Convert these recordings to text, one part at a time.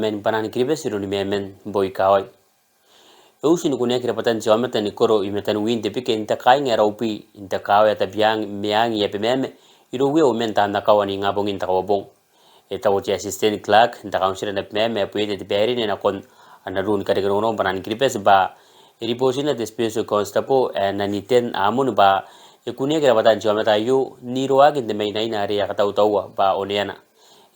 men panan kribes iro ni men boy kawai usin kunya kira patan jometa ni koro imetan win de pike inta kai ngera upi inta kawa ta biang miang ye pememe iro we o men tanda kawani ngabong inta kawabong eta wo assistant clerk inta councilor na pememe puede de beri na kon anarun kare grono panan kribes ba riposina de special constable na niten amun ba kunya kira patan jometa yu niro agin de mai nai na ria kata utawa ba oniana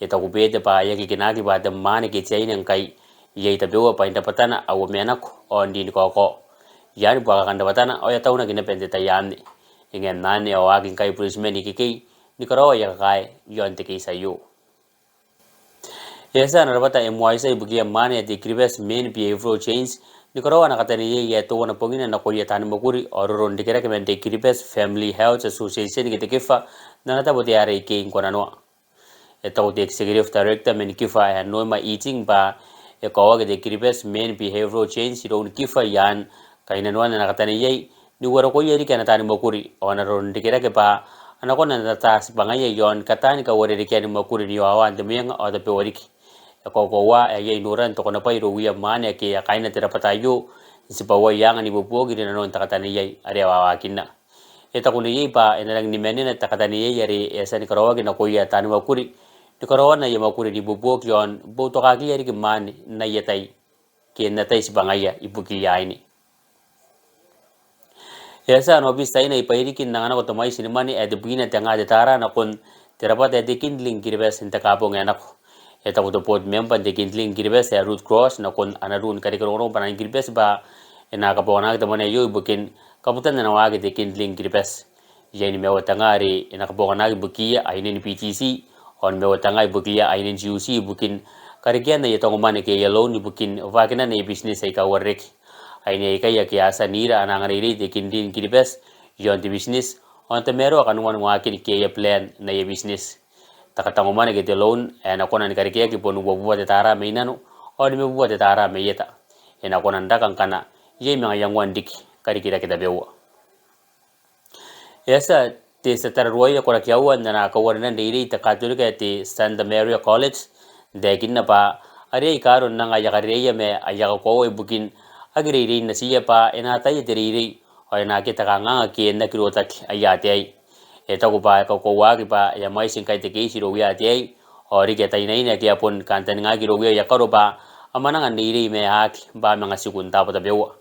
eta ku bede ba yaki kinaki ba de mane ke chain kai yai ta bewa pa inda patana awo menak on din ko yani ba kan da patana o ya tauna gine pende ta yani ingen nane o agin kai policemen ni kiki ni karo ya kai yon te kai sayo esa na bata MY sai bugia mane de kribes main behavioral change ni karo na katani ye ya to na pongina na ko ya tan moguri or ron de kera kemen de kribes family health association ke te kifa na ta bote are ke in kona no eta o de executive director men kifa ya no ma eating ba e kawa de kribes main behavioral change ro kifa yan kaina no na katani ye ni waro ko yeri kana tan moguri ona ron de kera ke pa ana ko na ta sibangaya yon katani ka wore de kani moguri ni awan de menga o de peoriki ko wa ye nuran to kona pai ro wiya mane ke ya kaina tera patayo sipawa yang ni bobo gi na non takatani ye are wa kinna eta kuni ye pa enarang ni menena takatani ye yari esa ni karawa gi na ko ya tani makuri ni karawa na ye makuri di bobo kyon bo to ka gi yari ki man na ye tai ke na tai sibangaya ibuki ya ini esa no bis tai na ipairi kin nangana ko tomai sinimani edbina tanga de tara na kon terapa de kindling girbes intakabo ngana ko eta ko pot member de kindling girbes ya root cross na kon anarun kari karo panan girbes ba ena ka bona de mane yo bukin kabutan na wage de kindling girbes yani mewa tangari ena ka bona bukia ainin PTC on mewa tangai bukia ainin GUC bukin kari kian na yetong mane ke yellow ni bukin wakina na business ay ka warrek aine kaya ke asa nira anangari de kindling girbes yon de business on te mero kan wan wakin ke ya plan na ye business takatang umane ke loan ena konan kari ke ki ponu buat tara mainanu odi me buat tara meyeta ena konan dakang kana ye me yang wan dik kari kita bewa esa te setar roya kora kiawan na ka warna diri ta katolik te Santa Maria College de kinna pa are karon nang aya kare me aya ko bukin agri ri na siya pa ena ta ye diri o na kita kanga ke na kirotak aya te eta ko ba ko wa ki ba ya mai sin kai te ke si ro ya te ori ke tai nei na ke apon kantan nga ki ro ya karo ba amana nga ni me hak ba mga sikun ta pa bewa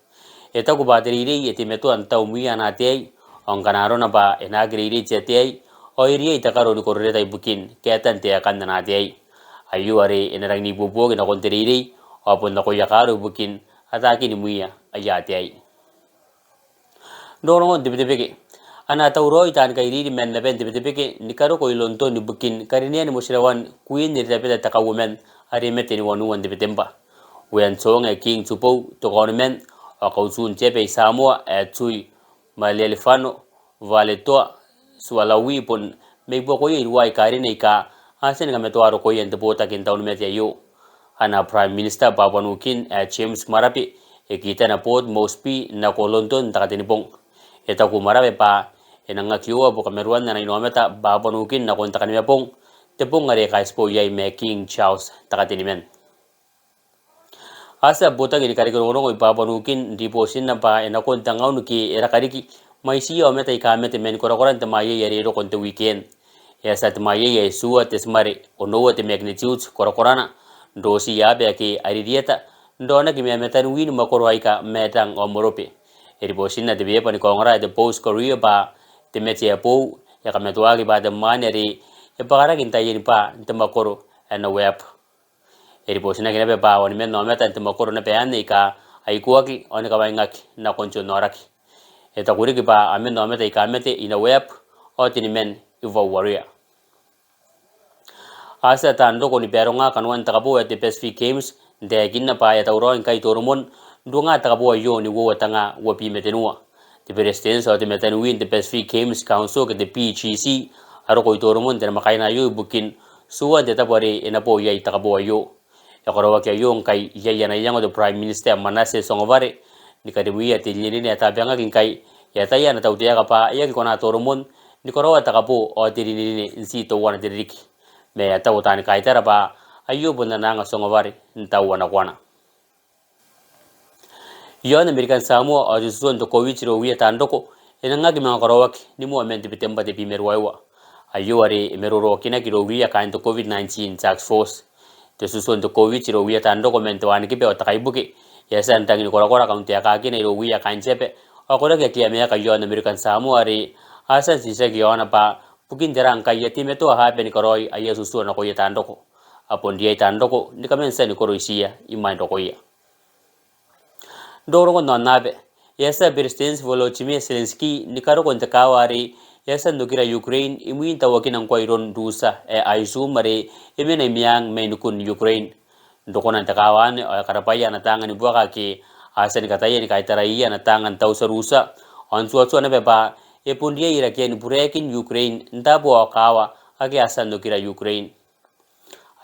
eta ko ba ri eti metu anta umi ana te on kanaro na ba ena gri ri che te ori ita karo ni korre tai bukin ke tan te kan na te ayu are ena rang ni bubo na kon te ri apon na ko ya karo bukin ata ki ni muya aya te dono de ke ana tauro itan kai ri men na ben de ke ni karo ko ilonto ni bukin karine ni musirawan queen ni de ta women ari mete ni wonu won de temba wen song e king chupo to government a ko sun chepe samoa e chui malelefano valeto swalawi pon me bo ko irwai karine ka asen ga meto aro ko yen de bota kin taun mete yo ana prime minister babanukin e james marapi e kita na pod mospi na ko london ta katini pong eta ku marape pa enanga kiwa bo kameruan na inometa babanukin na konta kanime pong tepong ngare ka expo yai making Charles takatinimen asa bota gini kari kono ko babanukin diposin na pa ena konta ngaunu ki era kariki mai si o meta ka meta men koran ta mai yari ro konta weekend ya sat mai ye suwa tesmare ono te magnitude korana dosi ya be ki aridieta ndona ki meta win makorwai ka metang omorope eriposin na de be pani kongra de post korea ba te meti apo ya kametwa ki ba de maneri e pagara kinta yeni pa ntemakoro na web eriposina kina be ba woni men no meta ntemakoro na pe ane ka ai kuaki oni ka ngaki na koncho noraki eta kuri ki ba amen no meta ka mete ina web o tini men ivo warrior asa tando ko ni peronga kanwan takabo at the Pacific Games de ginna pa ya tawro in kai torumon dunga takabo yo ni wo tanga wo pi metenua the president of the metan win the Pacific Games Council ke the PGC aro ko torumon der makaina yo bukin suwa de tabore ina po ya takabo yo ya korowa ke yo kai ya yana yango the prime minister Manase Songobare ni kademi ya tilini ne tabanga kin kai ya taya na tawtiya ka pa ya ko na torumon ni korowa takabo o tilini ni si to wana diriki me ata utani kai tara ba ayubo na nanga songavari ntawana kwana yon American Samoa o jusuon to kowichiro wiya tandoko enangagi mga karawak ni mo amenti bitemba de bimerwaiwa ayuari emeroro kina kiro wiya kain to COVID-19 task force to susuon to kowichiro wiya tandoko mento anikipe otakaibuki yasa antangini korakora kaunti akaki na iro wiya kain sepe akora ke kiamea ka yon American Samoa ri asa sisa kiona pa pukin derang kaya timeto hape ni koroi aya susuon ako yatandoko apon dia tandoko ni kamensa ni koroisia imai dokoya Dorongo nabe yasa President Volodymyr Zelensky nikaro konta kawari yasa nukira Ukraine imuinta wakinang kwa iron dusa aisu mare imena imyang mainukun Ukraine ndokona takawan karapaya na tangan ibuaka ki asa ni kataya ni kaitaraiya na tangan tausa rusa onsuatsu na beba epundia irakian burekin Ukraine ndabo akawa agi asa nukira Ukraine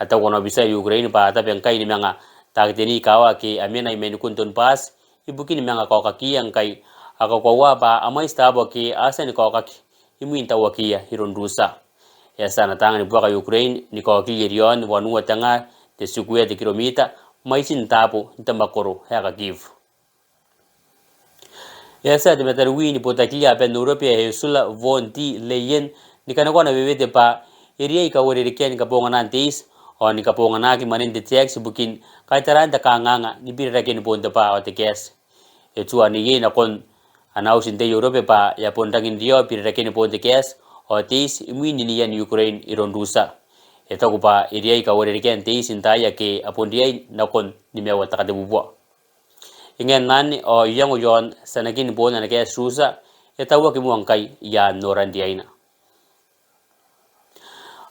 atau kono bisa Ukraine pa ata bengkai ni mga tagteni kawa ki amena mainukun ton pas ibukin mga kokaki ang kay akawawa pa amay stabo ki asa ni kokaki imuinta wakia hirondusa yasa na tangan ibuaka Ukraine ni kokaki yerion wanua tanga de sukuya de kilomita may sintapo ntamakoro heka give yasa de metarwi ni potakia pen Europea hesula von di leyen ni kanakona bebete pa iriya ikawari riken kaponganan teis o ni kapongana ki manin de tex bukin kaitaran da kanganga ni birraken ponda pa o tekes etua ni ye na kon anausin de Europe pa ya pondangin dio birraken ponda kes o teis imuini ni yan Ukraine irondusa eta ko pa iriya ikawari riken teis intaya ke apondiay na kon ni mewa takadebubwa ingen nani o yang yon sanagin bona na kes rusa eta wa kimuangkai ya norandiaina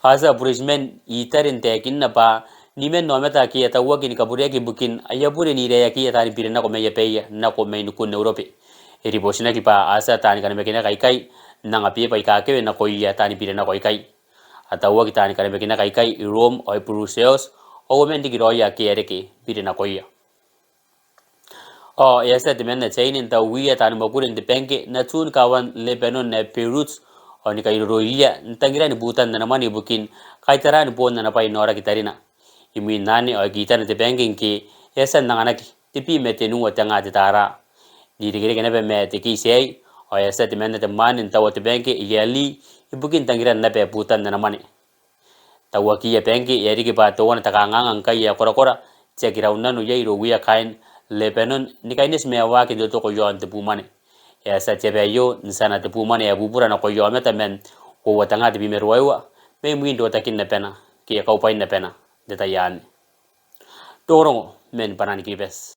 asa purismen itarin tekin na pa nimen no meta ki eta wagin kabure ki bukin ayabure ni reya ki eta ni pirena ko meya peya na ko me nukun Europe eri bosina ki pa asa tani kan mekina kai kai na ngapi pa ka ke na ko ya tani pirena ko kai ata wagi tani kan mekina kai kai Rome o Brussels o men di roya ki ere ki pirena ko ya o yasa de men na chain ta wiya tani magurin de penke na tun kawan Lebanon na Beirut o ni kay roya ntangira ni butan na naman ibukin kaitara ni bon na pay nora kitarina imin nani o kita na te banking ki yasa nanganaki tipi metenu o tanga tara di digire kena be me te ki sei o yasa te men na te manin tawa te banki yali ibukin tangira na pe butan na naman tawa ki ya banki yari ki pa to wana takangang kai ya kora chekira unanu ya iro wiya kain Lebanon ni kainis me wa ki do to ko yon te bumane yasa chebe yo nsana te pumane ya bubura na ko yo meta men ko watanga te bimerwa me muindo takin na pena ki ka upain na pena detayane Torongo men panani kibes